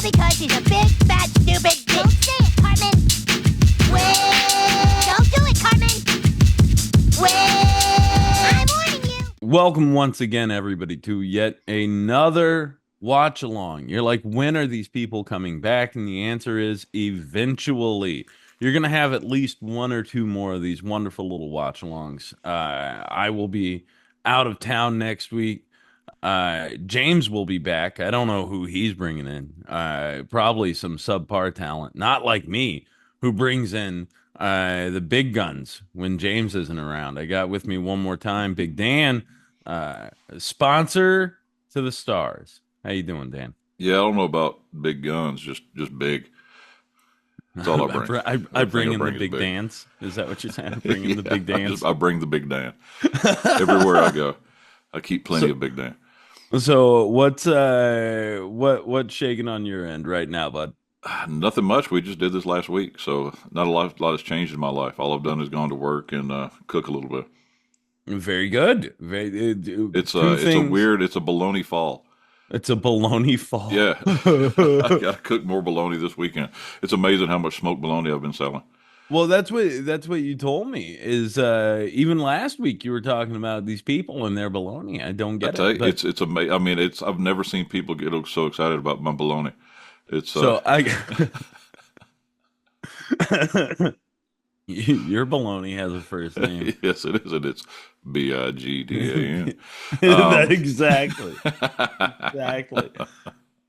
All because he's a big, fat, stupid bitch. Don't say it, Cartman. Wait. Don't do it, Cartman. Wait. I'm warning you. Welcome once again, everybody, to yet another watch along. You're like, when are these people coming back? And the answer is eventually. You're going to have at least one or two more of these wonderful little watch alongs. I will be out of town next week. James will be back. I don't know who he's bringing in. Probably some subpar talent, not like me, who brings in the big guns when James isn't around. I got with me one more time, Big Dan, sponsor to the stars. How you doing, Dan? Yeah, I don't know about big guns, just big. That's all I bring. I bring in the big dance. Is that what you're saying? I bring in the big dance. I bring the big Dan everywhere I go. I keep plenty of big Dan. So what's shaking on your end right now, bud? Nothing much. We just did this last week, so not a lot has changed in my life. All I've done is gone to work and cook a little bit. Very good. It's a bologna fall. It's a bologna fall. Yeah, I got to cook more bologna this weekend. It's amazing how much smoked bologna I've been selling. Well, that's what you told me. Is even last week you were talking about these people and their bologna. I don't get it. It's amazing. I mean, I've never seen people get so excited about my bologna. It's your bologna has a first name. Yes, it is, and it's Bigdan. Exactly.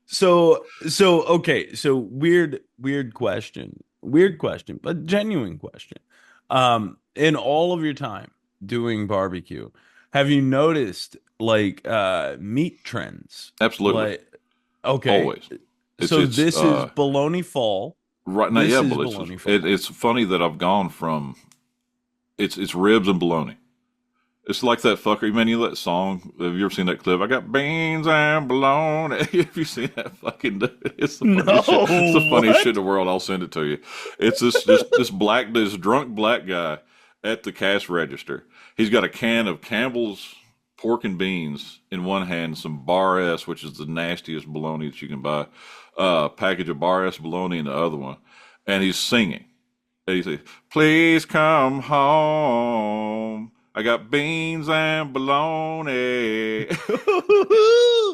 So okay. So weird question, but genuine question. In all of your time doing barbecue, have you noticed like meat trends? Absolutely. Like, okay. Always. This is bologna fall. Right now, yeah, but it's funny that I've gone from it's ribs and bologna. It's like that fucker. Man, you know that song? Have you ever seen that clip? I got beans and bologna. Have you seen that fucking? It's the funniest shit. It's the funniest shit in the world. I'll send it to you. It's this drunk black guy at the cash register. He's got a can of Campbell's pork and beans in one hand, some Bar S, which is the nastiest bologna that you can buy. Package of Bar S bologna in the other one, and he's singing. And he says, "Please come home. I got beans and bologna."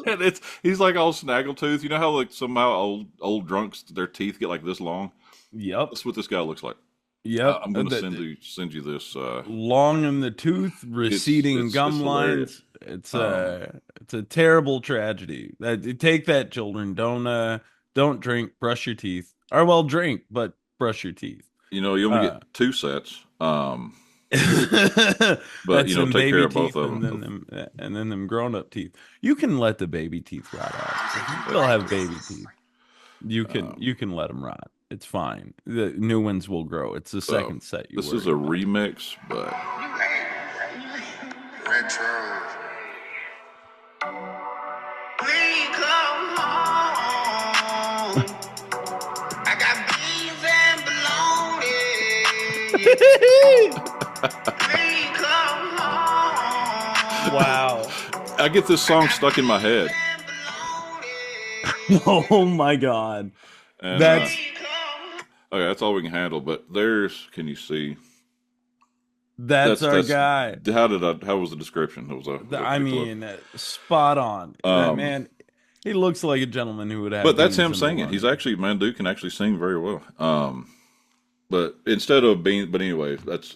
And he's like all snaggletooth. You know how like somehow old drunks, their teeth get like this long? Yep. That's what this guy looks like. Yep. I'm going to send you this. Long in the tooth, receding gum lines. It's a terrible tragedy. Take that, children. Don't drink. Brush your teeth. Or well, drink, but brush your teeth. You know, you only get two sets. But take care of both of them. And then them grown-up teeth. You can let the baby teeth rot out. They'll have baby teeth. You can let them rot. It's fine. The new ones will grow. It's the second set. This is a remix, but retro. Please come home. I got beans and bologna. Please come home. Wow. I get this song stuck in my head. Oh my God. And, that's okay, that's all we can handle. But can you see? That's our guy. How was the description? Spot on. Man, he looks like a gentleman who would have. But that's him singing. He's actually, dude can actually sing very well. But instead of being, but anyway, that's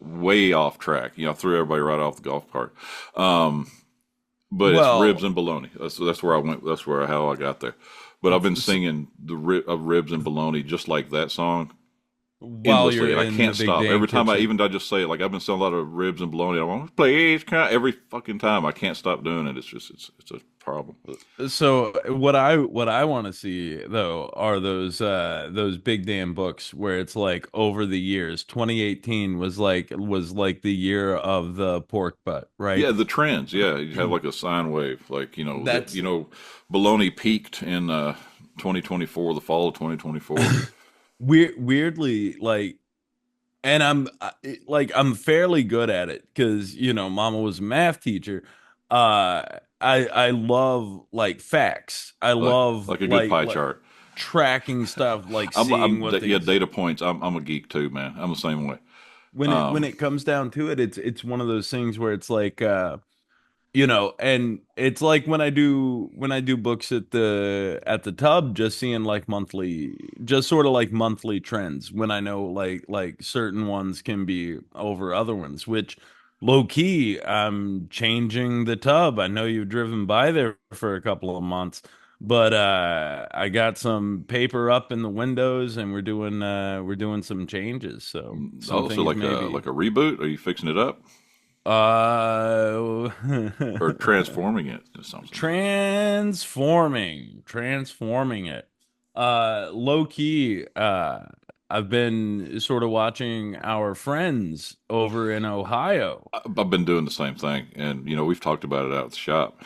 way off track. I threw everybody right off the golf cart. But it's ribs and bologna. That's where I went. That's how I got there. But I've been singing ribs and bologna just like that song endlessly, and I can't stop. Every time I just say it, like I've been selling a lot of ribs and bologna. I want please every fucking time. I can't stop doing it. It's a problem. So what I want to see though are those big damn books where it's like over the years. 2018 was like the year of the pork butt, right? Yeah, the trends. Yeah, you have like a sine wave, like bologna peaked in 2024, the fall of 2024. Weirdly, like, and I'm fairly good at it because Mama was a math teacher. I love like facts. I love like a good pie chart. tracking stuff, like seeing what Yeah, things. data points. I'm a geek too, man. I'm the same way. When it comes down to it, it's one of those things where it's like and it's like when I do books at the tub, just seeing like monthly, just sort of like monthly trends when I know like certain ones can be over other ones, which low key I'm changing the tub. I know you've driven by there for a couple of months, but I got some paper up in the windows and we're doing some changes, so some Oh, so things like maybe a reboot? Are you fixing it up uh or transforming it into something? transforming it. Low key, I've been sort of watching our friends over in Ohio. I've been doing the same thing, and we've talked about it out at the shop.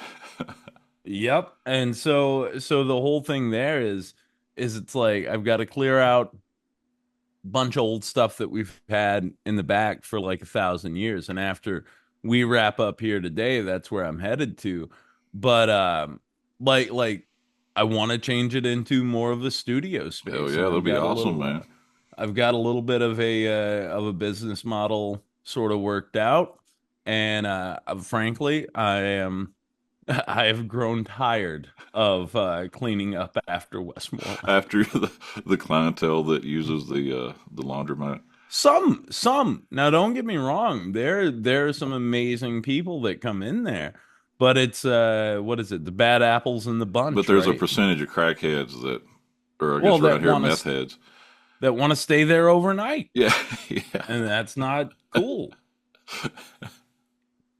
Yep. And so the whole thing there is it's like I've got to clear out a bunch of old stuff that we've had in the back for like 1,000 years. And after we wrap up here today, that's where I'm headed to. But like I want to change it into more of a studio Hell space. yeah, And that'll I've be got a awesome, little man. I've got a little bit of a business model sort of worked out. And frankly, I have grown tired of cleaning up after Westmoreland. After the clientele that uses the laundromat. Some. Now, don't get me wrong. There are some amazing people that come in there, but it's what is it? The bad apples in the But bunch, there's a right? percentage of crackheads that, or I Well, guess around here, meth heads. that want to stay there overnight, Yeah, yeah. and that's not cool.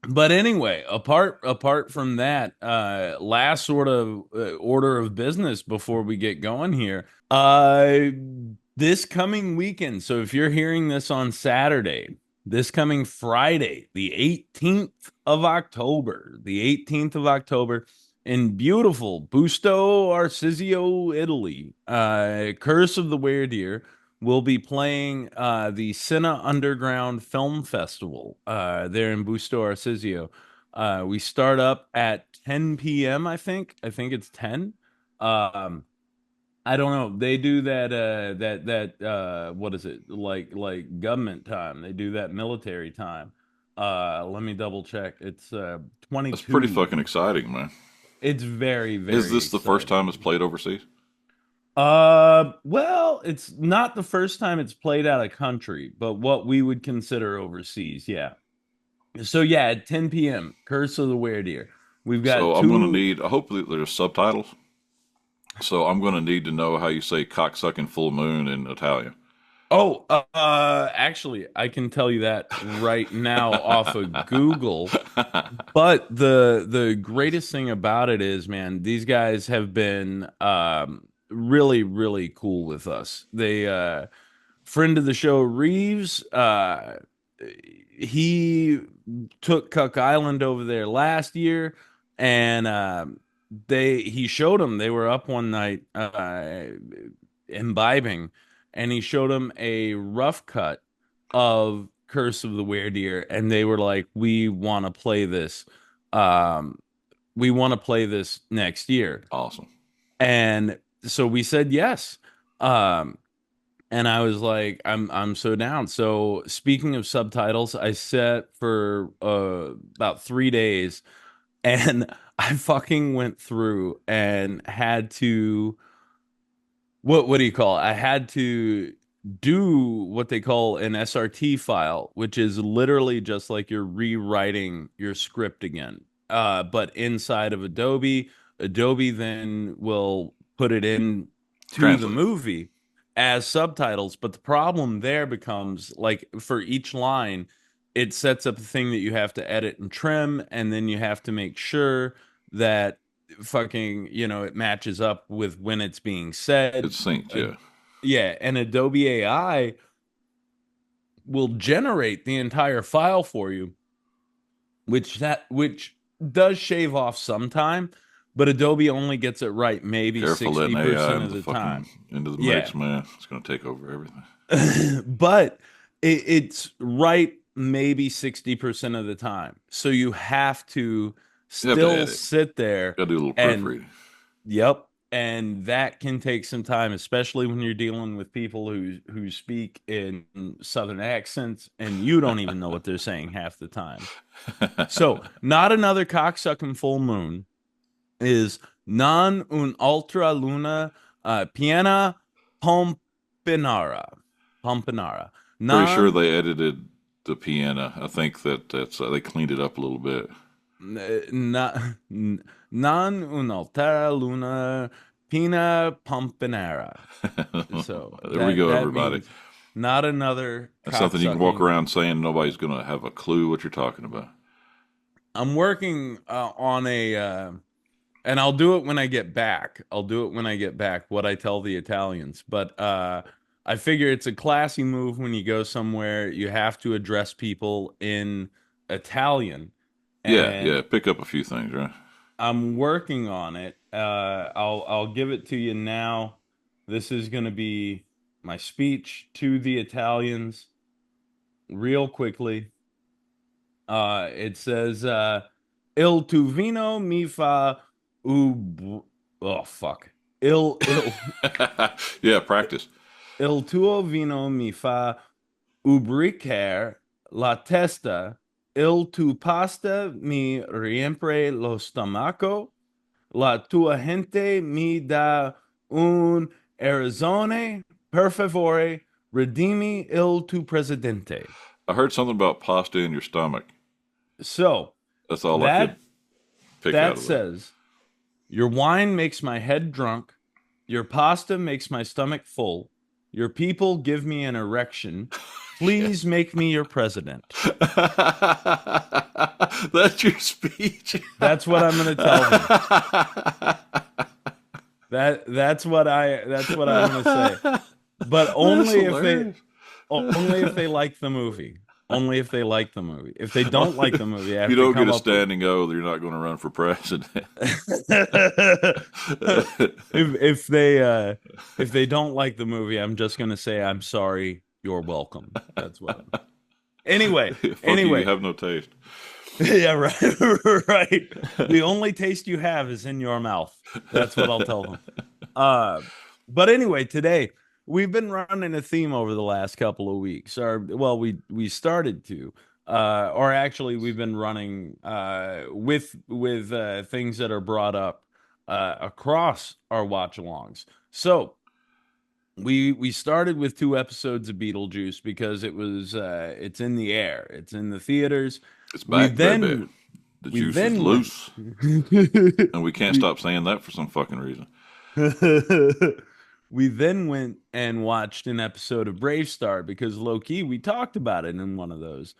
But anyway, apart from that, last sort of order of business before we get going here. This coming weekend. So if you're hearing this on Saturday, this coming Friday, the 18th of October in beautiful Busto Arsizio, Italy, Curse of the Weredeer will be playing the Cinna Underground Film Festival there in Busto Arsizio. We start up at 10 p.m. I think. I think it's 10. I don't know. They do that what is it? Like government time. They do that military time. Let me double check. It's That's pretty 22. fucking exciting, man. It's very, Is very this the first time it's exciting. played overseas? Well, it's not the first time it's played out of country, but what we would consider overseas, yeah. So yeah, at 10 p.m., Curse of the Weredeer. We've So got I'm gonna two. need. Hopefully, there's subtitles. So I'm gonna need to know how you say cocksucking full moon in Italian. Oh, actually, I can tell you that right now off of Google. But the greatest thing about it is, man, these guys have been really, really cool with us. They friend of the show, Reeves, he took Cook Island over there last year, and he showed them. They were up one night imbibing, and he showed them a rough cut of Curse of the Weredeer, and they were like, "We want to play this. Um, we want to play this next year." Awesome. And so we said yes. Um, and I was like, I'm so down. So speaking of subtitles, I set for about 3 days, and I fucking went through and had to what do you call it? I had to do what they call an SRT file, which is literally just like you're rewriting your script again. But inside of Adobe, Adobe then will put it in to the Translate. movie as subtitles. But the problem there becomes like for each line, it sets up a thing that you have to edit and trim, and then you have to make sure that fucking it matches up with when it's being said. It's synced, uh, yeah. yeah, and Adobe AI will generate the entire file for you, which does shave off some time, but Adobe only gets it right maybe Careful letting AI 60% into of the the fucking time. into the Yeah. mix, man. It's gonna take over everything. But it's right maybe 60% of the time. So you have to still sit there. Gotta do a little and proofreading. Yep. And that can take some time, especially when you're dealing with people who speak in Southern accents and you don't even know what they're saying half the time. So, not another cocksucking full moon is non un ultra luna piena pompinara. Pompinara. Pretty sure they edited the piano. I think that's they cleaned it up a little bit. Non un'altera luna pina pompinera. So there we go, everybody. Not another. That's something you can walk around saying nobody's going to have a clue what you're talking about. I'm working on a, and I'll do it when I get back. What I tell the Italians, but I figure it's a classy move when you go somewhere. You have to address people in Italian. Yeah, pick up a few things, right? I'm working on it. I'll give it to you now. This is going to be my speech to the Italians real quickly. It says, Il tu vino mi fa oh, fuck. Yeah, practice. Il tuo vino mi fa ubricar la testa. Il tu pasta mi riempre lo stomaco. La tua gente mi da un Arizone. Per favore, redimi il tu presidente. I heard something about pasta in your stomach. So that's all I could pick out of that says, your wine makes my head drunk. Your pasta makes my stomach full. Your people give me an erection. Please make me your president. That's your speech. That's what I'm going to tell them. That's what I'm going to say. But only if they like the movie. Only if they like the movie. If they don't like the movie, if you don't get a standing O, you're not going to run for president. if they don't like the movie, I'm just going to say, I'm sorry. You're welcome. That's what. Anyway, you have no taste. Yeah, right. Right. The only taste you have is in your mouth. That's what I'll tell them. But anyway, today we've been running a theme over the last couple of weeks. We started to, or actually, we've been running with things that are brought up across our watch-alongs. So we started with 2 episodes of Beetlejuice because it was it's in the air, it's in the theaters. It's back, baby. The juice is loose, and we can't stop saying that for some fucking reason. We then went and watched an episode of Brave Star because low-key we talked about it in one of those.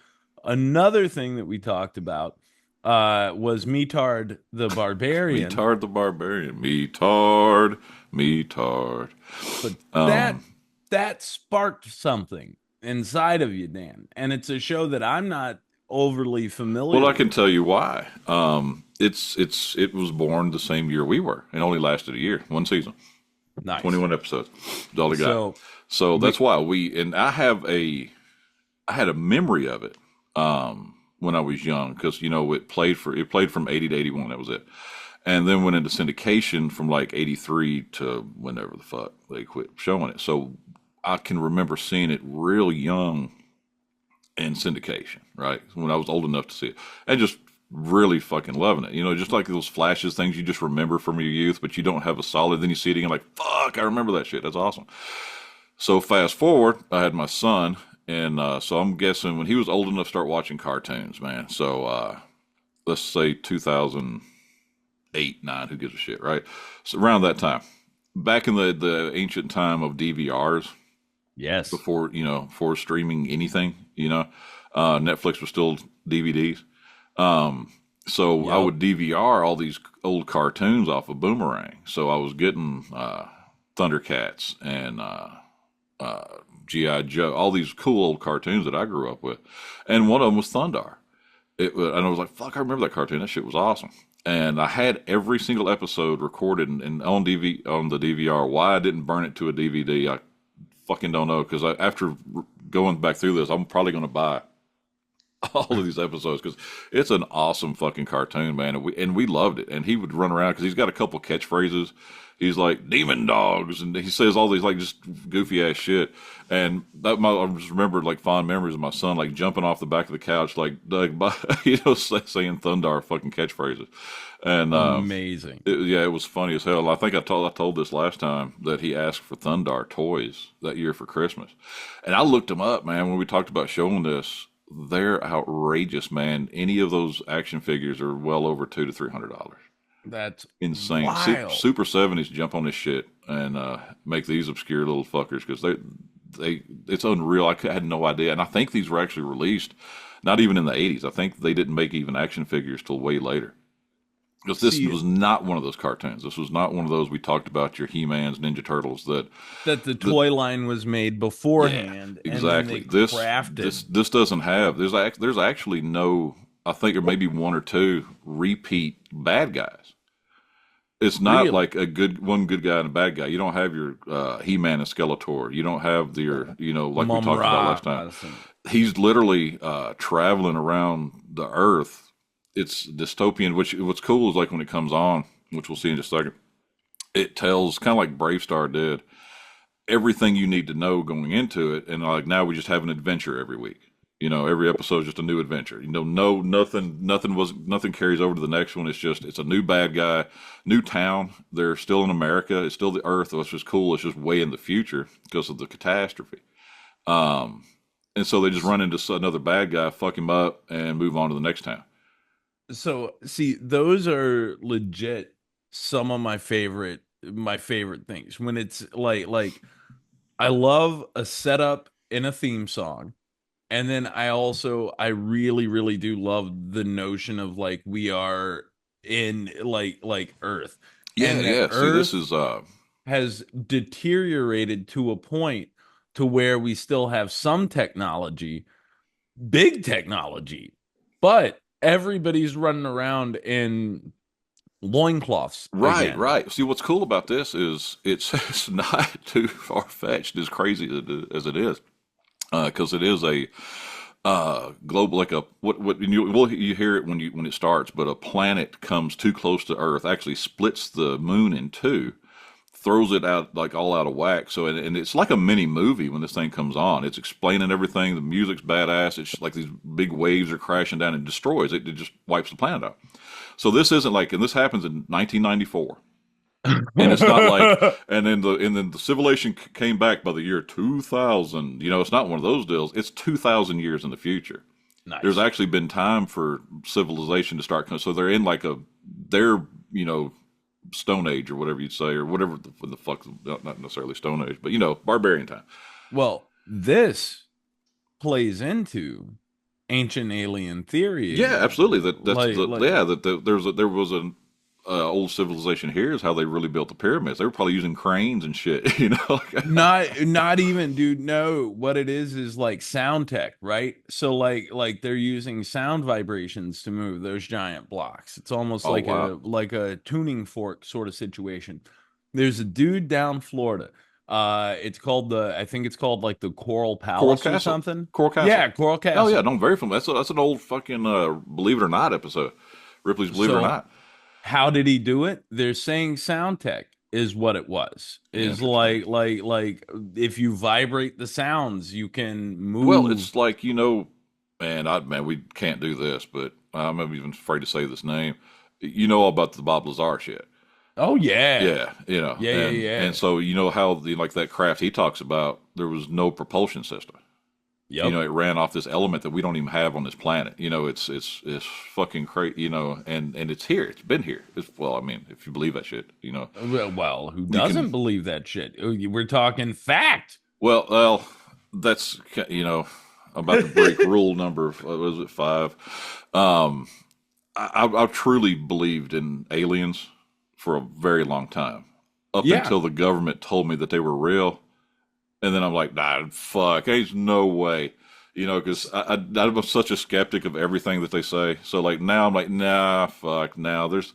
Another thing that we talked about was Thundarr the Barbarian. Thundarr the Barbarian. Thundarr. But that sparked something inside of you, Dan. And it's a show that I'm not overly familiar with. Well, I can tell you why. It was born the same year we were. It only lasted a year, 1 season. Nice. 21 episodes. That's all it got. So that's why I had a memory of it when I was young because it played from 80 to 81. That was it. And then went into syndication from like 83 to whenever the fuck they quit showing it. So I can remember seeing it real young in syndication, right? When I was old enough to see it. And just really fucking loving it. Just like those flashes, things you just remember from your youth, but you don't have a solid. Then you see it again like, fuck, I remember that shit. That's awesome. So fast forward, I had my son. And so I'm guessing when he was old enough to start watching cartoons, man. So let's say 2008, 9, who gives a shit, right? So around that time, back in the ancient time of DVRs. Yes. Before streaming anything, Netflix was still DVDs. So I would DVR all these old cartoons off of Boomerang. So I was getting Thundercats and G.I. Joe, all these cool old cartoons that I grew up with. And one of them was Thundarr. And I was like, fuck, I remember that cartoon. That shit was awesome. And I had every single episode recorded and on the DVR. Why I didn't burn it to a DVD, I fucking don't know. Because after going back through this, I'm probably going to buy all of these episodes because it's an awesome fucking cartoon, man. And we loved it. And he would run around because he's got a couple catchphrases. He's like demon dogs, and he says all these like just goofy ass shit. And I just remember like fond memories of my son like jumping off the back of the couch, like saying Thundarr fucking catchphrases. And amazing. It was funny as hell. I think I told this last time that he asked for Thundarr toys that year for Christmas, and I looked them up, man. When we talked about showing this, they're outrageous, man. Any of those action figures are well over $200 to $300. That's insane. Super 70s jump on this shit and make these obscure little fuckers because it's unreal. I had no idea, and I think these were actually released not even in the 80s. I think they didn't make even action figures till way later. Because this was not one of those cartoons. This was not one of those we talked about, your He-Mans, Ninja Turtles, that the toy line was made beforehand. Yeah, exactly. And then they crafted. This doesn't have. There's actually no. I think there may be one or two repeat bad guys. It's not like one good guy and a bad guy. You don't have your He-Man and Skeletor. You don't have like we talked about last time. He's literally traveling around the Earth. It's dystopian, what's cool is like when it comes on, which we'll see in just a second, it tells, kind of like Brave Star did, everything you need to know going into it. And like now we just have an adventure every week. Every episode is just a new adventure. Nothing carries over to the next one. It's a new bad guy, new town. They're still in America. It's still the Earth. It's just cool. It's just way in the future because of the catastrophe. And so they just run into another bad guy, fuck him up, and move on to the next town. So see, those are legit some of my favorite things. When it's like I love a setup in a theme song. And then I really, really do love the notion of like we are in like Earth. Yeah, and yeah. Earth See, this is has deteriorated to a point to where we still have some technology, big technology, but everybody's running around in loincloths. Right, again. right. See, what's cool about this is it's not too far-fetched, as crazy as it is, because it is a global, like a you hear it when it starts, but a planet comes too close to Earth, actually splits the moon in two, throws it out like all out of whack. So and it's like a mini movie when this thing comes on. It's explaining everything. The music's badass. It's like these big waves are crashing down and destroys it. It just wipes the planet out. So this isn't like, and this happens in 1994. And it's not like, and then the civilization came back by the year 2000. It's not one of those deals. It's 2,000 years in the future. Nice. There's actually been time for civilization to start. So they're in like their Stone Age or whatever you'd say, or whatever the fuck, not necessarily Stone Age, but barbarian time. Well, this plays into ancient alien theory. Yeah, absolutely. There was an old civilization here is how they really built the pyramids. They were probably using cranes and shit, Not even, dude. No, what it is like sound tech, right? So like they're using sound vibrations to move those giant blocks. It's almost like a tuning fork sort of situation. There's a dude down Florida. It's called I think it's called like the Coral Palace or something. Coral Castle. Yeah, Coral Castle. Oh yeah, no, I'm very familiar. That's an old fucking Believe It or Not episode. Ripley's Believe It or Not. How did he do it? They're saying sound tech is what it was. Is like if you vibrate the sounds, you can move. Well, it's like man, we can't do this, but I'm even afraid to say this name. All about the Bob Lazar shit. Oh yeah, yeah, yeah. And so how like that craft he talks about, there was no propulsion system. Yep. It ran off this element that we don't even have on this planet. It's fucking crazy. And it's here. It's been here. If you believe that shit. Well, who doesn't believe that shit? We're talking fact. Well, that's I'm about to break rule number. What was it, 5? I truly believed in aliens for a very long time, up until the government told me that they were real. And then I'm like, nah, fuck, there's no way, because I'm such a skeptic of everything that they say. So like now I'm like, nah, fuck, now there's.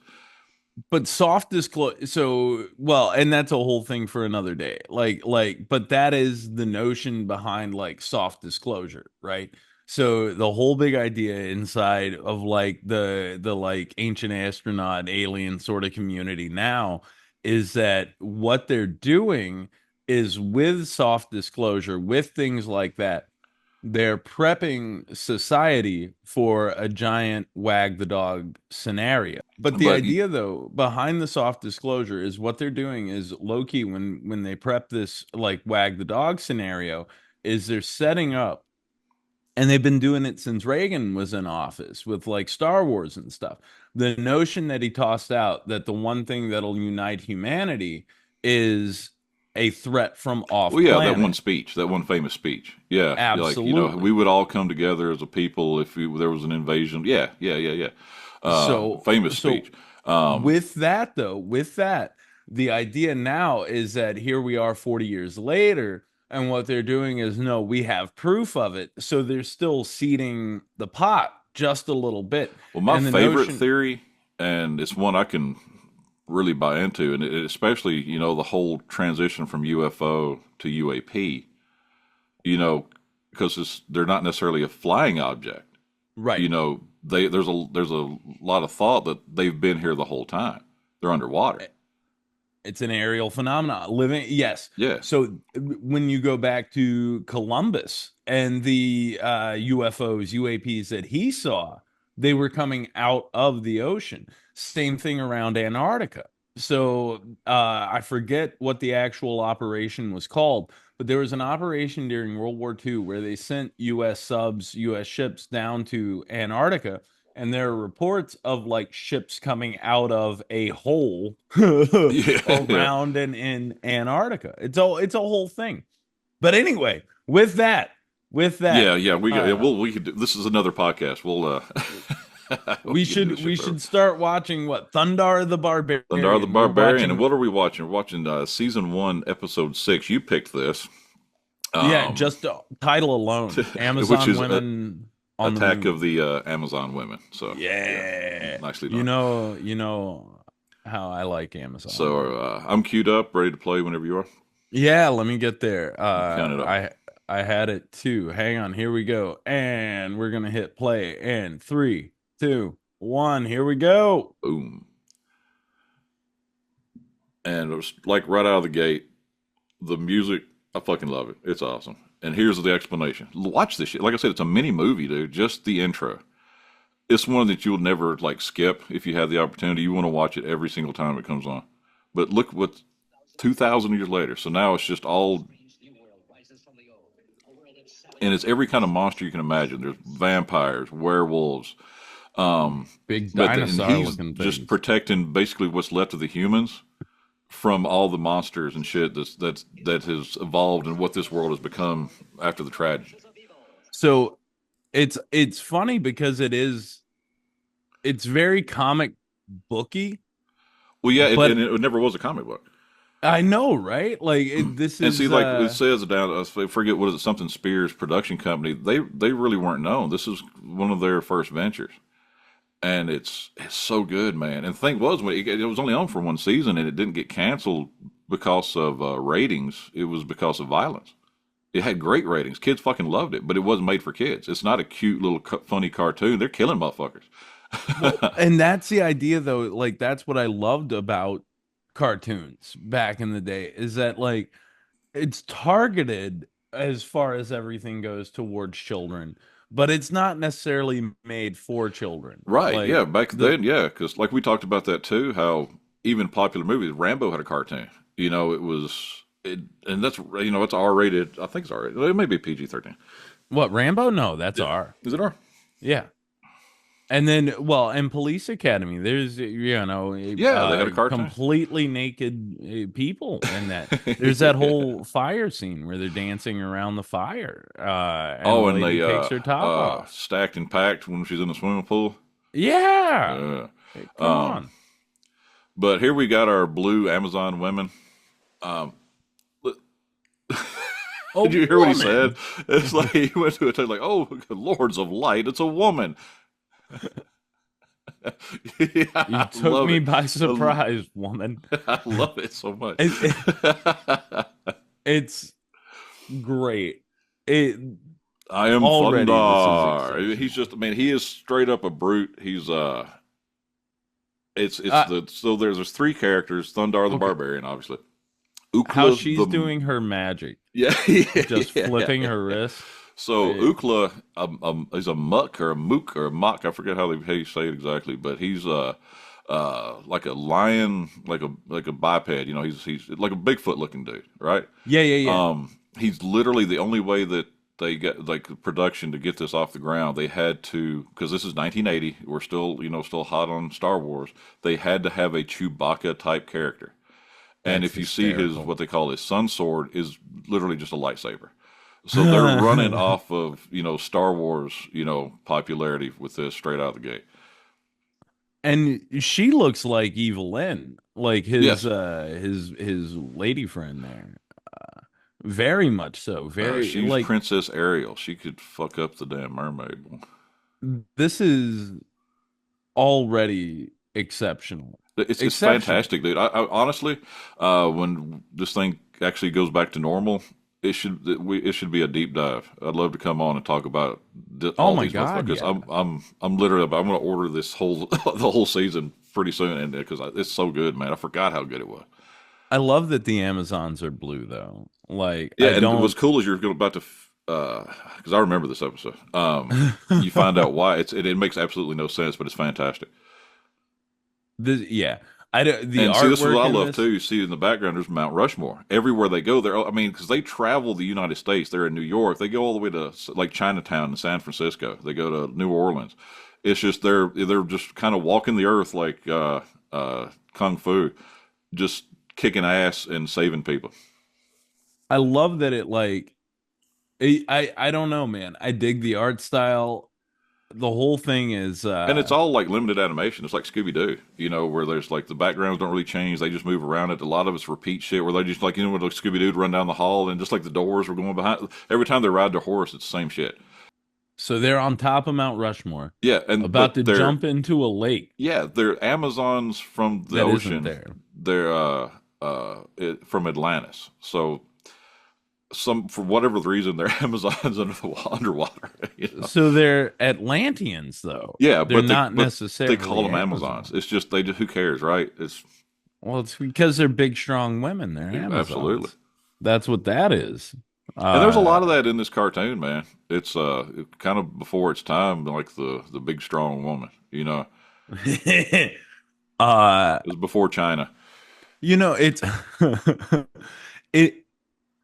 But soft disclosure. So, well, and that's a whole thing for another day. But that is the notion behind like soft disclosure, right? So the whole big idea inside of like the like ancient astronaut alien sort of community now is that what they're doing is with soft disclosure, with things like that, they're prepping society for a giant wag the dog scenario. But the But idea though behind the soft disclosure is what they're doing is low key when they prep this like wag the dog scenario is they're setting up, and they've been doing it since Reagan was in office with like Star Wars and stuff. The notion that he tossed out that the one thing that'll unite humanity is a threat from off well, yeah, planet. that one famous speech. Yeah, Absolutely. we would all come together as a people if there was an invasion. Yeah. So Famous speech. With that though, the idea now is that here we are 40 years later, and what they're doing is no, we have proof of it. So they're still seeding the pot just a little bit. Well, my favorite theory, and it's one I can really buy into, and especially, the whole transition from UFO to UAP, because they're not necessarily a flying object. Right. There's a lot of thought that they've been here the whole time. They're underwater. It's an aerial phenomenon. Living, yes. Yeah. So when you go back to Columbus and the UFOs, UAPs that he saw, they were coming out of the ocean. Same thing around Antarctica. So I forget what the actual operation was called, but there was an operation during World War II where they sent U.S. subs, U.S. ships down to Antarctica. And there are reports of like ships coming out of a hole around and in Antarctica. It's a whole thing. But anyway, with that, we could do, this is another podcast. We should start watching what Thundarr the Barbarian. Thundarr the Barbarian, and what are we watching? We're watching season 1, episode 6. You picked this. Just title alone, Amazon which is Women. Attack of the Amazon Women. So nicely done. You know how I like Amazon. So I'm queued up, ready to play whenever you are. Yeah, let me get there. Count it up. I had it too. Hang on, here we go, and we're gonna hit play. And 3, 2, 1, here we go. Boom. And it was like right out of the gate, the music. I fucking love it. It's awesome. And here's the explanation. Watch this shit. Like I said, it's a mini movie, dude. Just the intro. It's one that you'll never like skip if you have the opportunity. You want to watch it every single time it comes on. But look what 2,000 years later. So now it's just all, and it's every kind of monster you can imagine. There's vampires, werewolves, big dinosaur looking things. Just protecting basically what's left of the humans from all the monsters and shit that has evolved and what this world has become after the tragedy. So it's funny because it's very comic booky. Well, yeah, it never was a comic book. I know, right? Like this and is. See, like it says down, I forget what is it, something Spears production company. They really weren't known. This is one of their first ventures. And it's so good, man. And the thing was, it was only on for one season, and it didn't get canceled because of ratings. It was because of violence. It had great ratings. Kids fucking loved it, but it wasn't made for kids. It's not a cute little funny cartoon. They're killing motherfuckers. And that's the idea, though. Like, that's what I loved about cartoons back in the day, is that, like, it's targeted as far as everything goes towards children. But it's not necessarily made for children. Right, like, yeah. Back then, yeah. Because like we talked about that too, how even popular movies, Rambo had a cartoon. And that's, it's R-rated. I think it's R-rated. It may be PG-13. What, Rambo? No, that's R. Is it R? Yeah. And then, and Police Academy, there's, they had a cartoon. Completely naked people in that. There's that whole fire scene where they're dancing around the fire. And they takes her top off. Stacked and packed when she's in the swimming pool. Yeah. Come on. But here we got our blue Amazon women. Did you hear what he said? It's like he went to a table like, "Oh, Lords of Light, it's a woman." You took me by surprise, woman. I love it so much. It's great. I am Already, this is Thundarr. He's exceptional. just, I mean, he is straight up a brute. He's it's Uh, the so there's three characters: Thundarr the okay, Barbarian, obviously. how Ukla she's the doing her magic, yeah just yeah. flipping her wrist. So It, Ukla, he's a muck or a mook or a mock. I forget how you say it exactly, but he's like a lion, like a biped. You know, he's like a Bigfoot looking dude, right? yeah, yeah, yeah. He's literally the only way that they got like the production to get this off the ground. They had to, because this is 1980. We're still, still hot on Star Wars. They had to have a Chewbacca type character. And That's if you see his, hysterical. what they call his sun sword is literally just a lightsaber. So they're running off of, Star Wars, popularity with this straight out of the gate. And she looks like Evelyn, like Yes. his lady friend there. Very much so. Very She's like Princess Ariel. She could fuck up the damn mermaid. this is already exceptional. It's Exceptional. fantastic, dude. I honestly, when this thing actually goes back to normal, it should be a deep dive. I'd love to come on and talk about Oh all my these God, motherfuckers. yeah. I'm literally I'm going to order this whole the whole season pretty soon, and because it's so good, man. I forgot how good it was. I love that the Amazons are blue though. Like Yeah, I and what's don't cool is you're about to, because I remember this episode. You find out why it makes absolutely no sense, but it's fantastic. this yeah. I don't, the And see, this is what artwork I in love this. too. You see in the background, there's Mount Rushmore. Everywhere they go, I mean, because they travel the United States. They're in New York. They go all the way to like Chinatown and San Francisco. They go to New Orleans. It's just they're just kind of walking the earth like kung fu, just kicking ass and saving people. I love that it like I don't know, man. I dig the art style. The whole thing is And it's all like limited animation. It's like Scooby Doo, where there's like the backgrounds don't really change. They just move around it. A lot of it's repeat shit where they just like, when like Scooby Doo run down the hall and just like the doors were going behind. Every time they ride their horse, it's the same shit. so they're on top of Mount Rushmore, Yeah. And, about but to jump into a lake they're Amazons from the that isn't ocean. there. They're, from Atlantis. So for whatever the reason, they're Amazons underwater, So they're Atlanteans, though. Yeah. They're not But they necessarily call them Amazons. Amazons. It's just, who cares, right? Well, it's because they're big, strong women. They're Absolutely. Amazons. That's what that is. And there's a Uh, lot of that in this cartoon, man. It's kind of before its time, like the big strong woman. uh, It was before China. it's it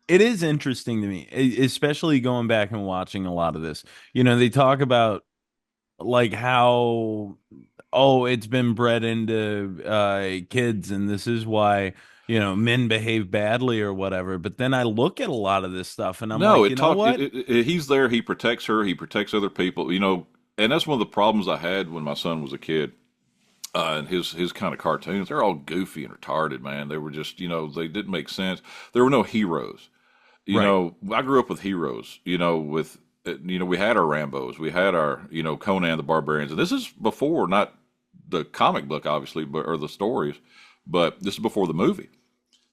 it is interesting to me, especially going back and watching a lot of this. They talk about like how it's been bred into kids and this is why men behave badly or whatever, but then I look at a lot of this stuff and I'm No, like, you know what, he's there. He protects her. He protects other people. And that's one of the problems I had when my son was a kid. And his kind of cartoons, they're all goofy and retarded, man. They were just, they didn't make sense. There were no heroes. right? I grew up with heroes. With we had our Rambos, we had our Conan the Barbarians, and this is before not the comic book, obviously, but or the stories, but this is before the movie.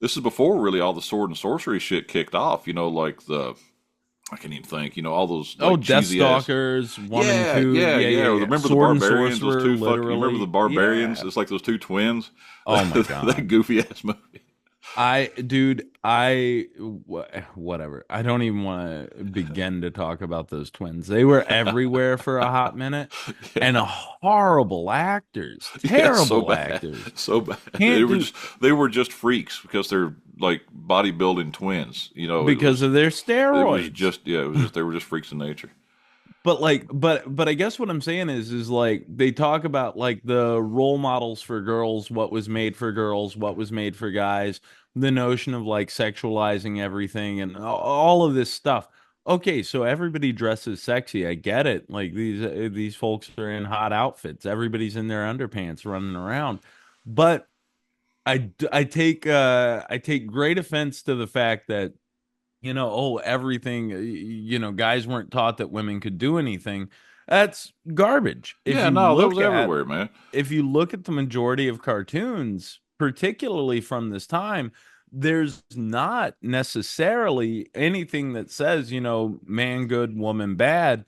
This is before really all the sword and sorcery shit kicked off. Like I can't even think. All those Oh, like cheesy ass. Deathstalkers, one and Yeah, two, yeah, yeah, yeah. yeah, yeah. Remember the Sword and Barbarians? Those sorcerer, two fucking. You remember the literally, Barbarians? yeah. It's like those two twins. Oh my That god. goofy ass movie. Dude, whatever. I don't even want to begin to talk about those twins. They were everywhere for a hot minute and horrible actors, Yeah, so terrible bad, actors. so bad. Can't do They were just freaks because they're like bodybuilding twins. because of their It was steroids. just yeah. It was just they were just freaks in nature. But like, but I guess what I'm saying is like they talk about like the role models for girls, what was made for girls, what was made for guys, the notion of like sexualizing everything and all of this stuff. Okay, so everybody dresses sexy. I get it. Like these folks are in hot outfits. Everybody's in their underpants running around. But I take great offense to the fact that everything, guys weren't taught that women could do anything. That's garbage. Yeah, no, that was everywhere, man. If you look at the majority of cartoons, particularly from this time, there's not necessarily anything that says, man good, woman bad,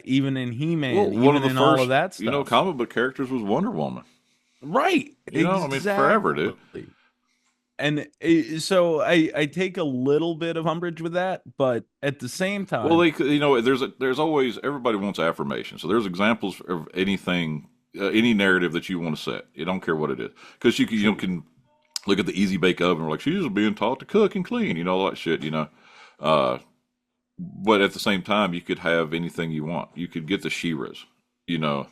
even in Well, He-Man, one of even the in all of first, that stuff. comic book characters was Wonder Woman. Right, I mean, forever, dude. exactly. And so I take a little bit of umbrage with that, but at the same Well, time, there's always everybody wants affirmation. So there's examples of anything, any narrative that you want to set. You don't care what it is, because can look at the Easy Bake Oven. We're like, she's being taught to cook and clean, all that shit. Uh, but at the same time, you could have anything you want. You could get the Shiras, you know.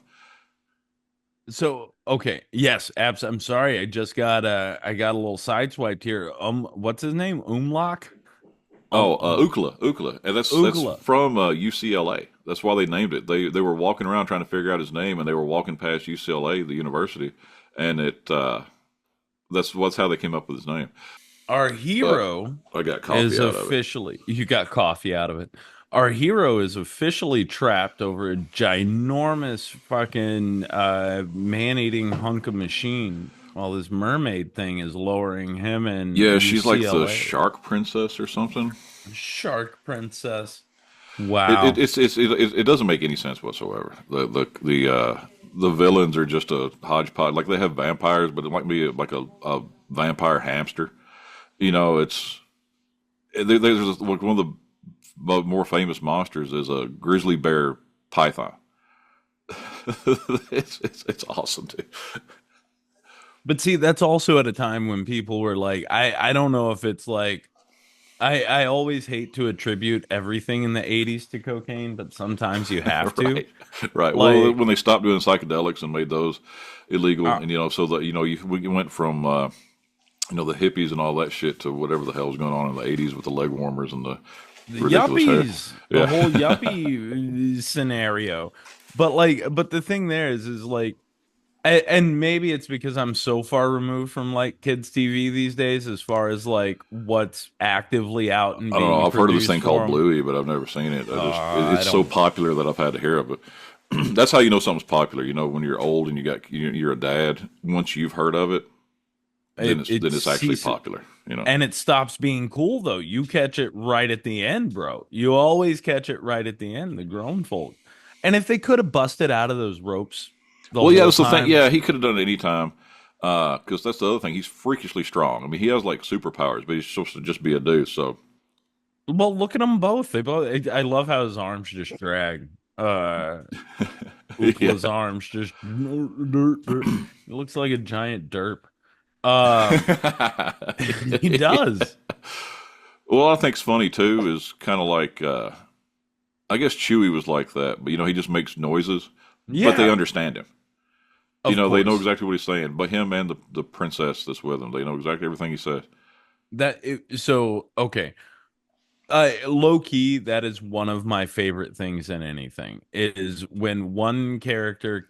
so okay, yes, abs. I'm sorry, I got a little sideswiped here. What's his name? Umlock. Oh, Ukla, and that's Ugla. from UCLA. That's why they named it. They were walking around trying to figure out his name, and they were walking past UCLA, the university, and that's how they came up with his name. Our hero I got coffee is out of it. officially. You got coffee out of it. Our hero is officially trapped over a ginormous fucking man-eating hunk of machine, while this mermaid thing is lowering him and Yeah, she's like the UCLA. shark princess or something. Shark princess. It Wow. it doesn't make any sense whatsoever. The villains are just a hodgepodge. Like they have vampires, but it might be like a vampire hamster. There's one of the more famous monsters is a grizzly bear python. It's awesome, dude. But see, that's also at a time when people were like, I don't know if it's like, I always hate to attribute everything in the 80s to cocaine, but sometimes you have to. Right, right. Well, Like, when they stopped doing psychedelics and made those illegal, uh, and so that we went from the hippies and all that shit to whatever the hell was going on in the '80s with the leg warmers and the the ridiculous hair. yuppies, the whole yuppie scenario. But the thing there is like, and maybe it's because I'm so far removed from like kids TV these days, as far as like what's actively out and I don't know. being I've heard of this produced thing for called 'em. Bluey, but I've never seen it. I It's so don't. popular that I've had to hear of it. That's how you know something's popular. When you're old and you're a dad. Once you've heard of it, then it's actually ceases- popular. And it stops being cool though. You catch it right at the end, bro. You always catch it right at the end, the grown folk. And if they could have busted out of those ropes the Well, yeah, whole that's the thing. time, Yeah, he could have done it any time. Because that's the other thing. He's freakishly strong. I mean, he has like superpowers, but he's supposed to just be a dude. So well, look at them both. They both. I love how his arms just drag. yeah. Ukla's arms just. It looks like a giant derp. Uh, he does. Well, I think's funny too is kind of like I guess Chewie was like that, but he just makes noises, but they Yeah, understand him. of They know course. exactly what he's saying. But him and the princess that's with him, they know exactly everything he says. So okay. Low key, that is one of my favorite things in anything. Is when one character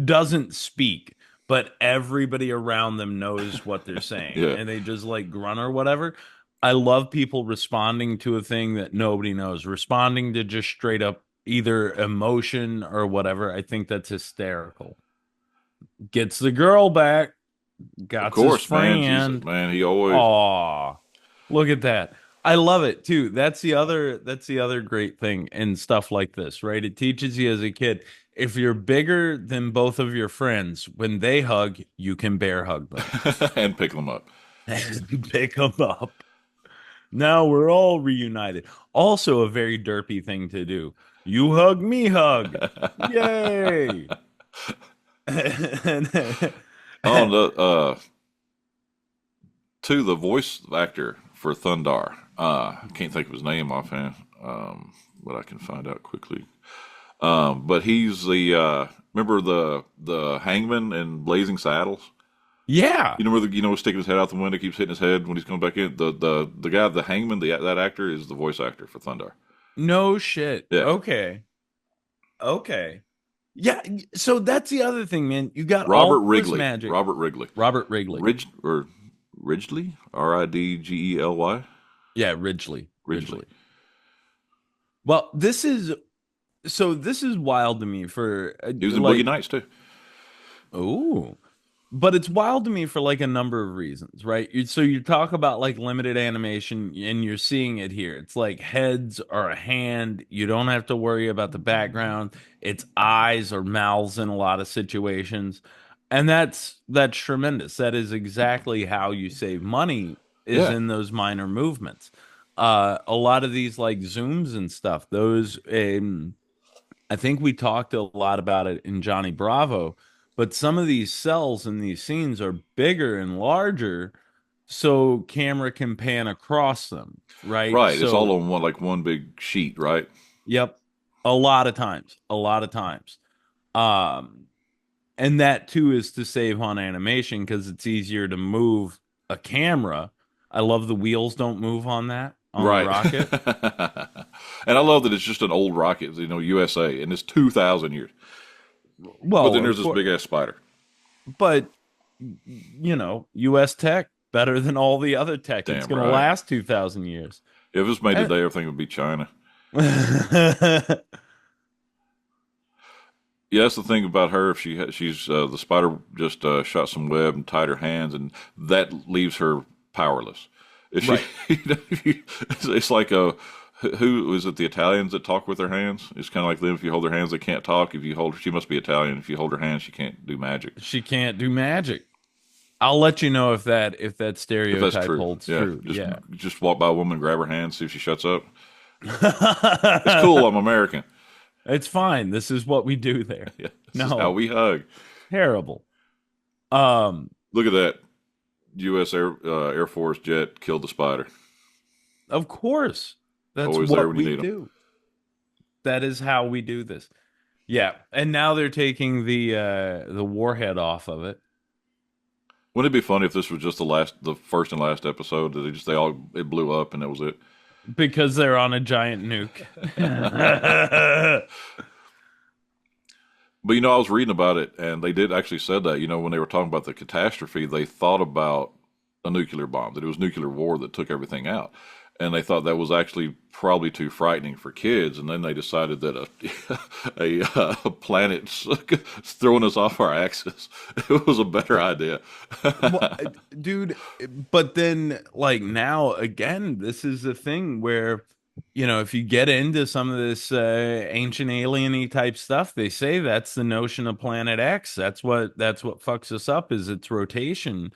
doesn't speak, but everybody around them knows what they're saying, Yeah. and they just like grunt or whatever. I love people responding to a thing that nobody knows, responding to just straight up either emotion or whatever. I think that's hysterical. Gets the girl back, Of got his course, man. Jesus, friend. man. He always. Aw, look at that. I love it too. That's the other great thing in stuff like this, right? It teaches you as a kid, if you're bigger than both of your friends, when they hug, you can bear hug them. And pick them up. Pick them up. Now we're all reunited. Also a very derpy thing to do. You hug, me hug. Yay. Oh, to the voice actor for Thundarr. I can't think of his name offhand, but I can find out quickly. But he's the remember the hangman in Blazing Saddles. Yeah. Sticking his head out the window, keeps hitting his head when he's coming back in. The guy, the hangman, that actor is the voice actor for Thundarr. No shit. Yeah. Okay. Yeah, so that's the other thing, man. You got Robert all this Wrigley. magic. Robert Wrigley. Robert Wrigley. Ridgely? Ridgely? Yeah, Ridgely. Ridgely. Well, this is wild to me for He was in like, Boogie Nights too. oh, but it's wild to me for like a number of reasons, right? So you talk about like limited animation and you're seeing it here. It's like heads or a hand. You don't have to worry about the background. It's eyes or mouths in a lot of situations. And that's tremendous. That is exactly how you save money is Yeah, in those minor movements. A lot of these like zooms and stuff, those I think we talked a lot about it in Johnny Bravo, but some of these cells in these scenes are bigger and larger, so camera can pan across them, right? right. It's all So, on one big sheet, right? yep, a lot of times. Um, and that too is to save on animation because it's easier to move a camera. I love the wheels don't move on that on the Right. rocket. And I love that it's just an old rocket, USA, and it's 2,000 years. But then Well, there's of this course, big ass spider. but U.S. tech better than all the other tech. It's Damn going to right. last 2,000 years. If it was made And- today, everything would be China. Yeah, that's the thing about her. If she's the spider just shot some web and tied her hands, and that leaves her powerless. If she, Right. it's like who is it? The Italians that talk with their hands. It's kind of like them. If you hold their hands, they can't talk. If you hold, she must be Italian. If you hold her hand, she can't do magic. She can't do magic. I'll let you know if that If that's stereotype true, holds yeah. true. Just Yeah. just walk by a woman, grab her hand, see if she shuts up. It's cool. I'm American. It's fine. This is what we do there. Yeah, this No, is how we hug. terrible. Um, Look at that. U.S. Air Force jet killed the spider. of course. That's Always there what when you we need 'em. do. That is how we do this. Yeah. And now they're taking the warhead off of it. Wouldn't it be funny if this was just the first and last episode that it blew up and that was it? Because they're on a giant nuke. But I was reading about it, and they did actually said that. When they were talking about the catastrophe, they thought about a nuclear bomb, that it was nuclear war that took everything out, and they thought that was actually probably too frightening for kids. And then they decided that a planet throwing us off our axis it was a better idea. Well, dude, but then like now again, this is the thing where if you get into some of this ancient alien-y type stuff, they say that's the notion of Planet X. That's what fucks us up is its rotation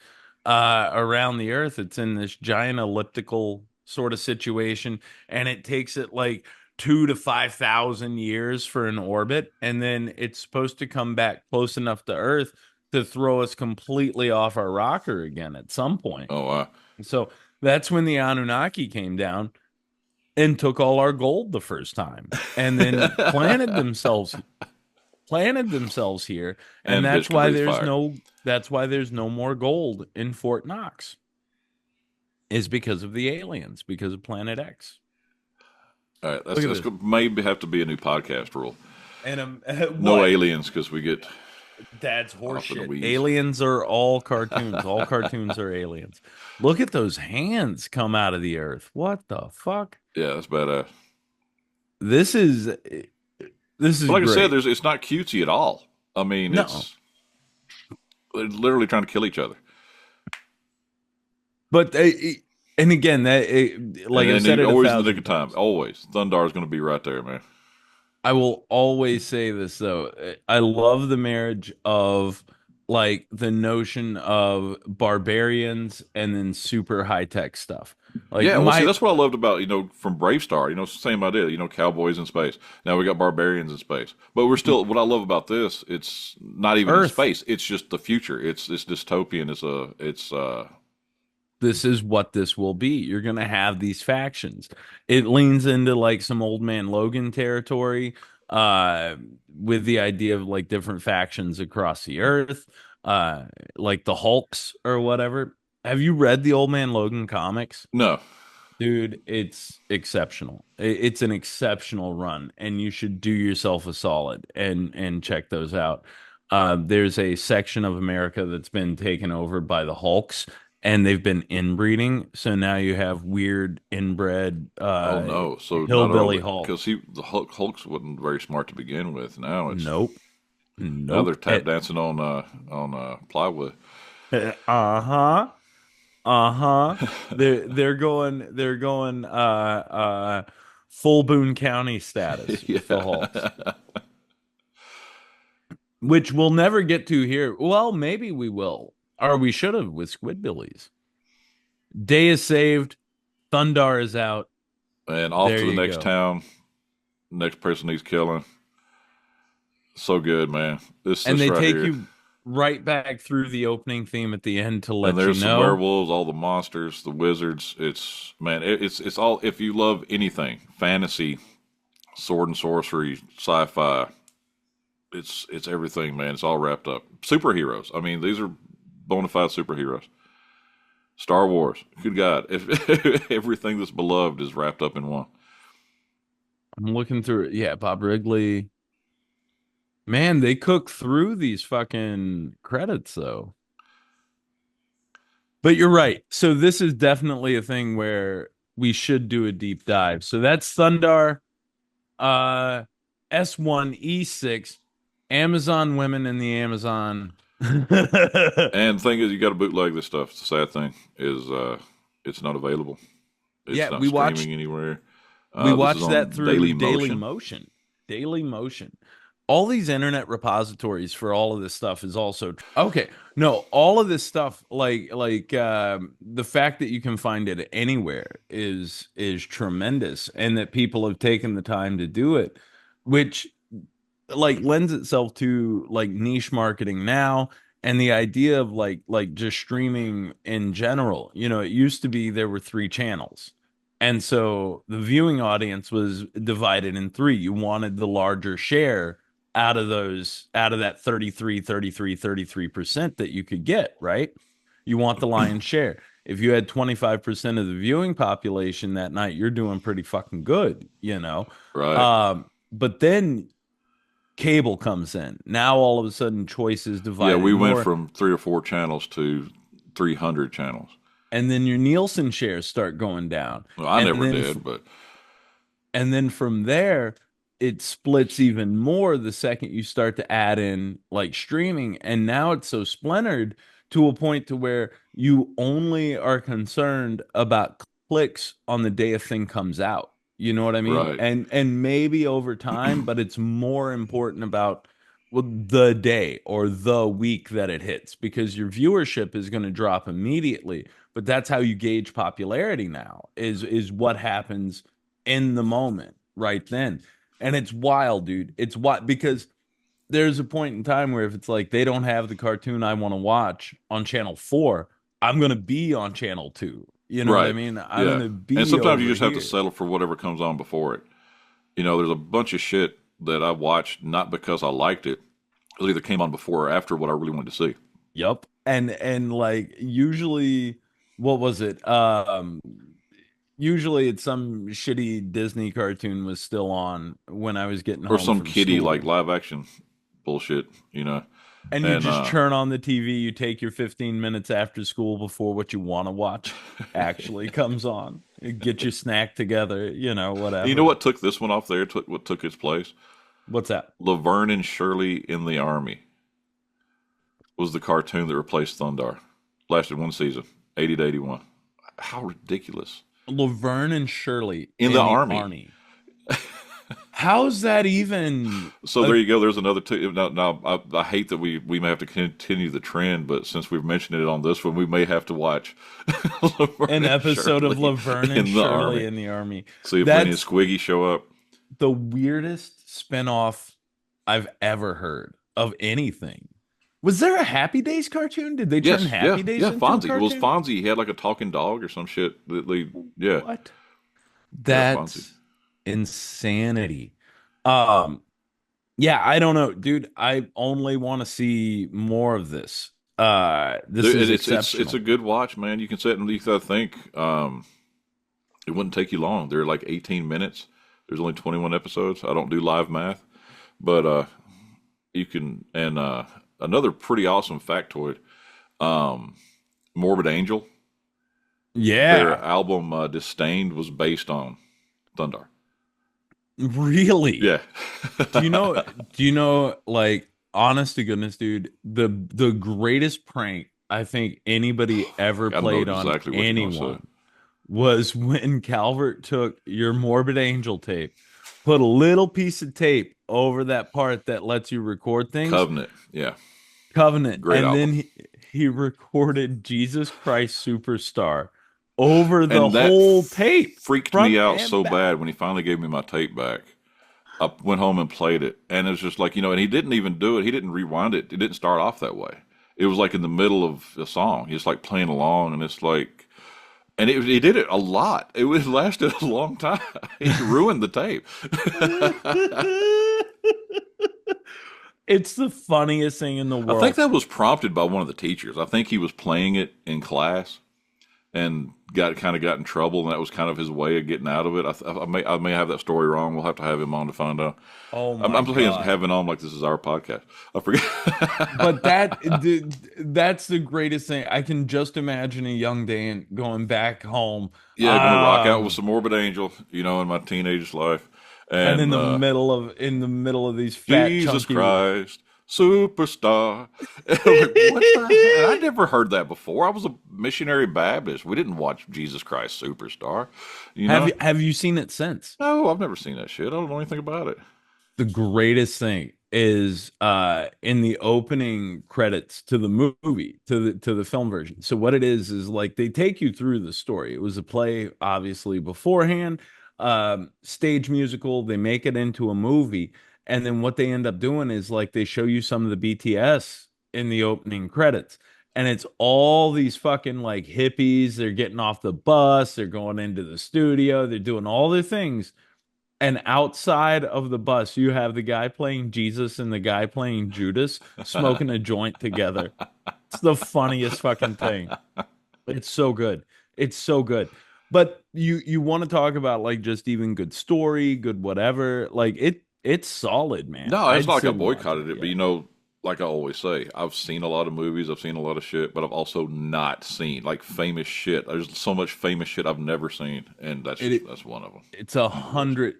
around the Earth. It's in this giant elliptical sort of situation, and it takes it like 2 to 5,000 years for an orbit, and then it's supposed to come back close enough to Earth to throw us completely off our rocker again at some point. Oh, wow. So that's when the Anunnaki came down and took all our gold the first time, and then planted themselves here, and And that's bitch can why breathe there's fire. there's no more gold in Fort Knox. Is because of the aliens, because of Planet X. All right, Look at that's this. maybe have to be a new podcast rule. And No what? aliens, because we get That's off in the horseshit. weeds. Aliens are all cartoons. All cartoons are aliens. Look at those hands come out of the earth. What the fuck? Yeah, that's badass. This is But like great. I said, it's not cutesy at all. I mean, No. they're literally trying to kill each other. But and again, like I And said, it always in the nick of time. Always, Thundarr is going to be right there, man. I will always say this though. I love the marriage of like the notion of barbarians and then super high tech stuff. Like Yeah, well, my see, that's what I loved about from Brave Star. It's the same idea. Cowboys in space. Now we got barbarians in space, but we're still. What I love about this, it's not even in Earth. space. It's just the future. It's dystopian. It's this is what this will be. You're going to have these factions. It leans into like some old man Logan territory with the idea of like different factions across the earth, like the Hulks or whatever. Have you read the old man Logan comics? no. Dude, it's exceptional. It's an exceptional run, and you should do yourself a solid and check those out. There's a section of America that's been taken over by the Hulks, and they've been inbreeding. So now you have weird inbred Oh no. So hillbilly Hulk. because the Hulks wasn't very smart to begin with. Now it's Nope. Now they're Nope. tap dancing on plywood. Uh-huh. Uh-huh. They're going full Boone County status with the Hulks, Yeah. which we'll never get to here. Well, maybe we will. Or we should have with Squidbillies. Day is saved. Thundarr is out. And off There to the you next go. town. Next person he's killing. So good, man. And This they right take here. you right back through the opening theme at the end to let And you there's some know. werewolves, all the monsters, the wizards. It's man, it's all. If you love anything, fantasy, sword and sorcery, sci-fi, it's everything, man. It's all wrapped up. Superheroes. I mean, these are bona fide superheroes. Star Wars. Good God, if everything that's beloved is wrapped up in one. I'm looking through it. Yeah, Bob Wrigley. Man, they cook through these fucking credits though. But you're right. So this is definitely a thing where we should do a deep dive. So that's Thundarr, S1, E6, Amazon Women in the Amazon. And the thing is, you got to bootleg this stuff. The sad thing is, it's not available. It's Yeah, not we streaming watched anywhere. we This is watched on that through Daily Daily Motion. Motion. Daily Motion. All these internet repositories for all of this stuff is also okay. No, all of this stuff, the fact that you can find it anywhere is tremendous, and that people have taken the time to do it, which like lends itself to like niche marketing now, and the idea of like just streaming in general. You know, it used to be there were three channels, and so the viewing audience was divided in three. You wanted the larger share out of that 33% that you could get, right? You want the lion's share. If you had 25% of the viewing population that night, you're doing pretty fucking good, you know. Right. But then cable comes in. Now all of a sudden choice is Yeah, divided we went more, from 3 or 4 channels to 300 channels. and then your Nielsen shares start going down. Well, I And never then did, but And then from there, it splits even more the second you start to add in like streaming. And now it's so splintered to a point to where you only are concerned about clicks on the day a thing comes out. You know what I mean? right. And maybe over time, but it's more important about well, the day or the week that it hits, because your viewership is going to drop immediately. But that's how you gauge popularity now is what happens in the moment right then. And it's wild, dude. It's what because there's a point in time where if it's like they don't have the cartoon I want to watch on channel 4, I'm going to be on channel 2. You know what I Right. mean? I'm Yeah. going to be And sometimes you over just have to here. settle for whatever comes on before it. You know, there's a bunch of shit that I watched not because I liked it. It either came on before or after what I really wanted to see. Yep. And like usually what was it? Usually it's some shitty Disney cartoon was still on when I was getting Or home some from kiddie school. like live action bullshit, you know. And you And just turn on the TV, you take your 15 minutes after school before what you want to watch actually comes on. You get your snack together, you know, whatever. you know what took this one off there? What took its place? What's that? Laverne and Shirley in the Army was the cartoon that replaced Thundarr. Lasted one season, 80 to 81. How ridiculous. Laverne and Shirley In the Army. How's that even? So there you go. There's another two. Now I hate that we may have to continue the trend, but since we've mentioned it on this one, we may have to watch Laverne An and episode of Shirley Laverne and in the Shirley Army. in the Army. See if Lenny and That's Squiggy show up. the weirdest spinoff I've ever heard of anything. Was there a Happy Days cartoon? Did they turn Happy Days into Fonzie. a It was cartoon? Fonzie. He had like a talking dog or some shit. Yeah, What? yeah, Fonzie. That's insanity. Um, yeah, I don't know, dude. I only want to see more of this. This Dude, is it's exceptional. a good watch, man. You can sit and you gotta think. It wouldn't take you long. They're like 18 minutes. There's only 21 episodes. I don't do live math, but you can. And another pretty awesome factoid: Morbid Angel. Their Yeah, album Disdained was based on Thundarr. really. Yeah. Do you know? Do you know? Like, honest to goodness, dude, the greatest prank I think anybody ever I know played on exactly what you're going to say. anyone was when Calvert took your Morbid Angel tape, put a little piece of tape over that part that lets you record things, Covenant, yeah, Covenant, great and album. then he recorded Jesus Christ Superstar over the And that whole tape, freaked me front out and so back. bad when he finally gave me my tape back. I went home and played it, and it was just like, and he didn't even do it. He didn't rewind it. It didn't start off that way. It was like in the middle of the song. He's like playing along, and it's like, and he did it a lot. It lasted a long time. He ruined the tape. It's the funniest thing in the I think world. that was prompted by one of the teachers. I think he was playing it in class and got in trouble, and that was kind of his way of getting out of it. I may have that story wrong. We'll have to have him on to find out. Oh I'm my saying God. having on like this is our podcast. I forget. But that's the greatest thing. I can just imagine a young Dan going back home, Yeah, going to rock out with some Morbid Angel, in my teenage life, and and in the middle of these fat Jesus chunky. Christ, Superstar. And I'm like, what the hell? I never heard that before. I was a missionary Baptist. We didn't watch Jesus Christ Superstar. Have you seen it since? No, I've never seen that shit. I don't know anything about it. The greatest thing is in the opening credits to the movie, to the film version. So what it is like they take you through the story. It was a play obviously beforehand, stage musical, they make it into a movie, and then what they end up doing is like they show you some of the BTS in the opening credits. And it's all these fucking like hippies. They're getting off the bus. They're going into the studio. They're doing all their things. And outside of the bus, you have the guy playing Jesus and the guy playing Judas smoking a joint together. It's the funniest fucking thing. It's so good. It's so good. But you want to talk about like just even good story, good whatever. Like it's solid, man. No, it's I'd not like I sit and watch boycotted it, yeah. but like I always say, I've seen a lot of movies, I've seen a lot of shit, but I've also not seen like famous shit. There's so much famous shit I've never seen, and that's one of them. It's 100.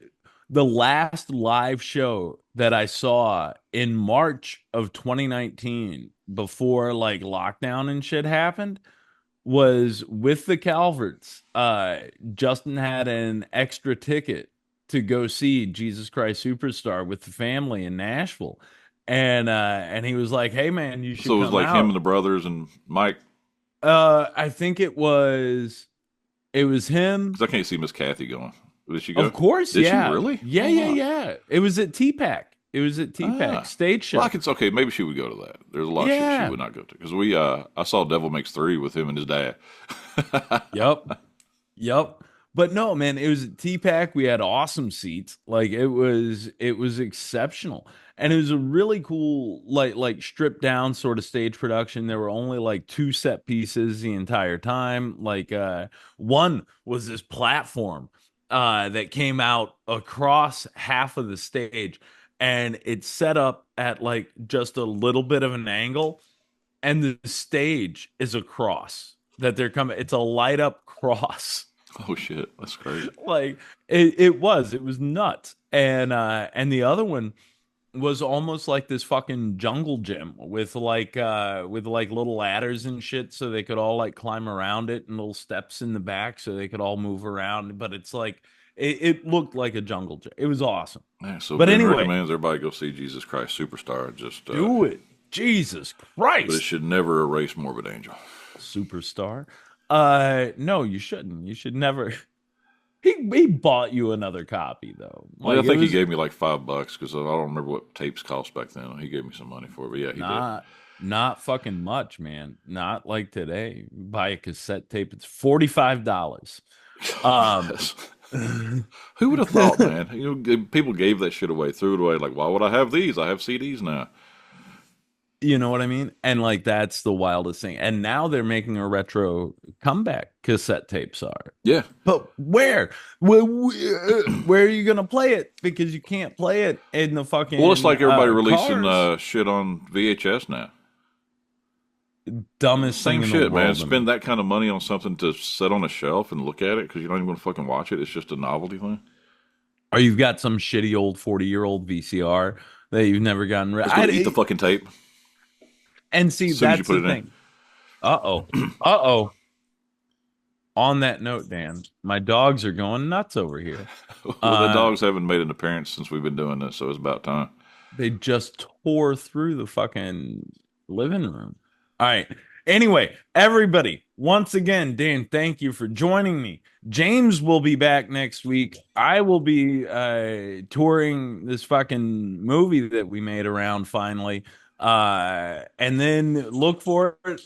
The last live show that I saw in March of 2019, before like lockdown and shit happened, was with the Calverts. Justin had an extra ticket to go see Jesus Christ Superstar with the family in Nashville. And he was like, "Hey man, you should So it was come like him and out." the brothers and Mike, I think it was him. because I can't see Miss Kathy going. Did she go? Of course, Did yeah. she really? Yeah, Oh, yeah, wow. yeah. It was at T-Pack. It was at T-Pack Ah. stage show. Well, it's okay. Maybe she would go to that. There's a lot of shit Yeah. she would not go to, because I saw Devil Makes Three with him and his dad. Yep. Yep. But no, man, it was at T-Pack. We had awesome seats. Like it was exceptional. And it was a really cool, like stripped down sort of stage production. There were only like two set pieces the entire time. Like one was this platform that came out across half of the stage, and it's set up at like just a little bit of an angle, and the stage is a cross that they're coming. It's a light up cross. Oh shit, that's crazy. Like it was nuts. And the other one was almost like this fucking jungle gym with like little ladders and shit so they could all like climb around it, and little steps in the back so they could all move around. But it's like it looked like a jungle gym. It was awesome. Yeah, so But Ben anyway, recommends everybody go see Jesus Christ Superstar. Just do it. Jesus but it Christ. should never erase Morbid Angel. Superstar. No, you shouldn't. You should never. He bought you another copy though. Well, Like, I think it he was gave me like $5 because I don't remember what tapes cost back then. He gave me some money for it, but yeah, he not fucking much, man. Not like today. Buy a cassette tape, it's $45. did. Who would have thought, man? People gave that shit away, threw it away. Like, why would I have these? I have CDs now. You know what I mean? And like that's the wildest thing. And now they're making a retro comeback. Cassette tapes are. Yeah, But where are you gonna play it? Because you can't play it in the fucking. well, it's like everybody releasing cars. shit on VHS now. Dumbest Same thing in shit, the world. man. to me. Spend that kind of money on something to sit on a shelf and look at it because you're not even going to fucking watch it. It's just a novelty thing. Or you've got some shitty old 40-year-old VCR that you've never gotten rid. It's gonna eat the fucking tape. And see, that's the thing. Uh-oh. On that note, Dan, my dogs are going nuts over here. Well, the dogs haven't made an appearance since we've been doing this, so it's about time. They just tore through the fucking living room. All right. Anyway, everybody, once again, Dan, thank you for joining me. James will be back next week. I will be touring this fucking movie that we made around finally. And then look for it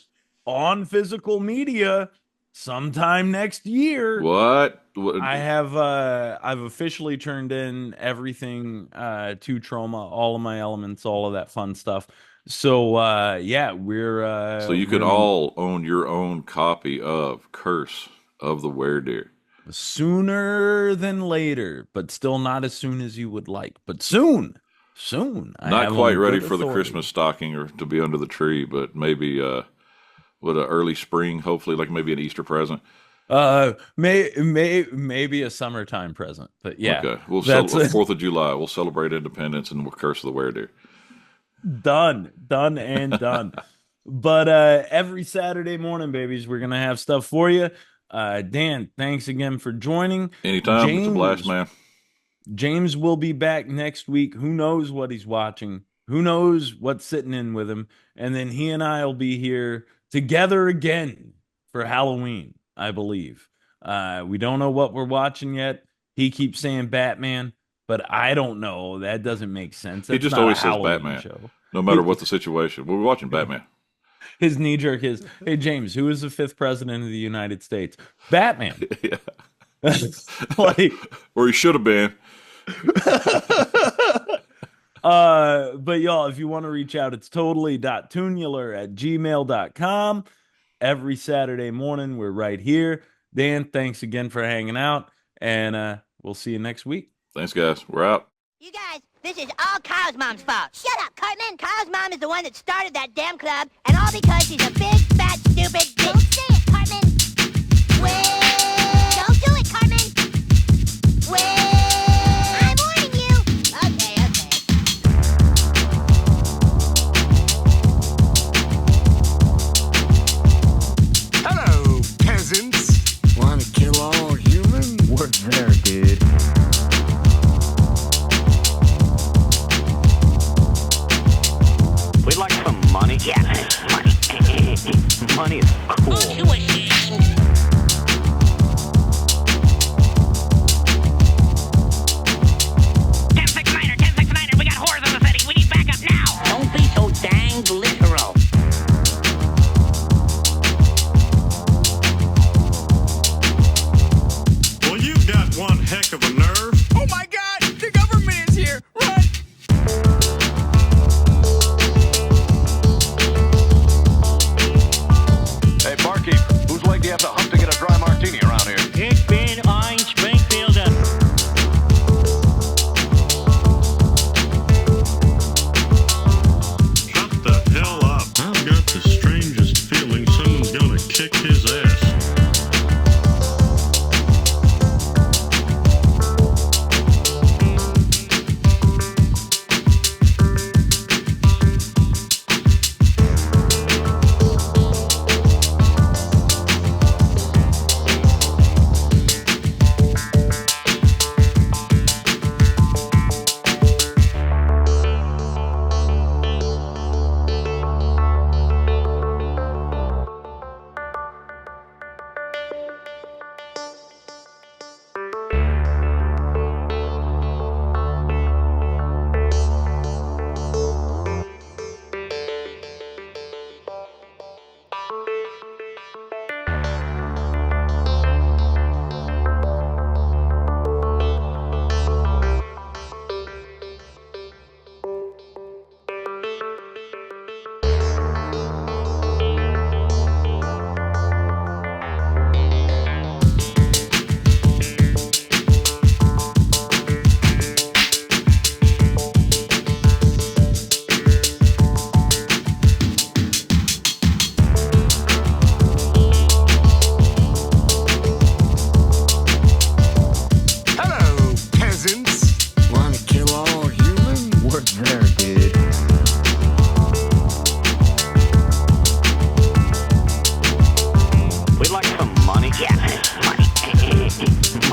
on physical media sometime next year. What? I've officially turned in everything to Trauma, all of my elements, all of that fun stuff. So yeah, we're so you can all own your own copy of Curse of the Werewolf. Sooner than later, but still not as soon as you would like, but soon. Not quite ready for the Christmas stocking or to be under the tree, but maybe with an early spring, hopefully, like maybe an Easter present. Maybe a summertime present, but yeah. Okay, we'll celebrate 4th of July. We'll celebrate Independence and we'll Curse of the Werewolf. Done and done. But every Saturday morning, babies, we're gonna have stuff for you. Dan, thanks again for joining. Anytime. It's a blast, man. James will be back next week. Who knows what he's watching? Who knows what's sitting in with him? And then he and I will be here together again for Halloween, I believe. We don't know what we're watching yet. He keeps saying Batman, but I don't know. That doesn't make sense. He just always says Batman, no matter what the situation. We're watching Batman. His knee jerk is, hey, James, who is the 5th president of the United States? Batman. Yeah. Like, or he should have been. But y'all, if you want to reach out, it's totally.toonular@gmail.com. Every Saturday morning, we're right here. Dan, thanks again for hanging out, and we'll see you next week. Thanks, guys. We're out. You guys, this is all Kyle's mom's fault. Shut up, Cartman. Kyle's mom is the one that started that damn club, and all because she's a big, fat, stupid bitch. Don't say it, Cartman. Well, don't do it, Cartman. Well, I'm warning you. Okay. Hello, peasants. Want to kill all humans? We're there, dude. We'd like some money. Yeah, money. Money is cool. Aren't you ashamed? We got whores in the city. We need backup now. Don't be so dang literal. Well, you've got one heck of a nerve. Oh my God! The government is here. Run! Hey, barkeep, whose leg do you have to hump to get a dry martini around here? Ich bin ein Springfielder. Shut the hell up. I've got the strangest feeling someone's gonna kick his ass.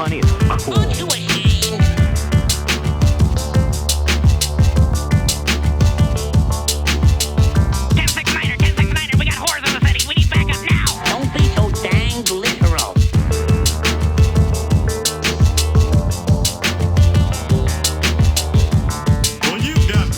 money is